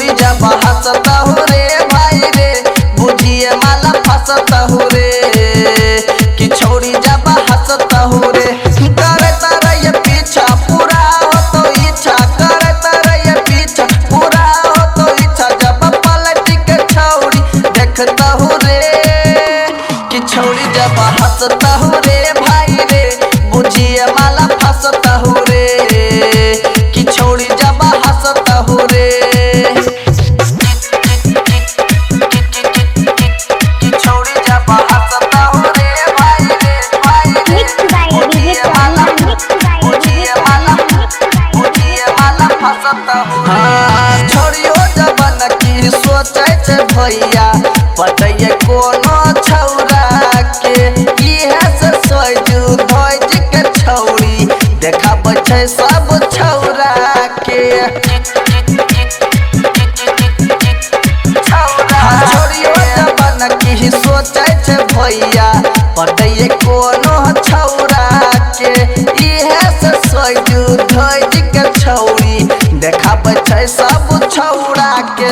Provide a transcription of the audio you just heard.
छौड़ी जब हंसता हो रे भाई रे बुझिए माला फंसता हो रे कि छौड़ी जब हंसता हो रे करता रहिए पीछा पूरा हो तो इच्छा करता रहिए पीछा पूरा हो तो इच्छा जब पलट के छौड़ी देखता हो रे कि छौड़ी जब हंसता हो रे भाई रे बुझिए माला फंसता हो रे कि छौड़ी जब हंसता हो रे कि छौड़ी जब हंसता हो रे भाई रे बुझिए माला फंसता हो हाँ छोड़ियो जबन की सोचे छे भैया पटैया कोनो छौरा के इहे से सोजू धोज के छौड़ी देखाबै छै सब छौरा के छोड़ियो जबन की सोचे छे भैया पटैया कोनो छौरा के इहे से सोजू धोज के छौड़ी देखाबै छै सब छौरा के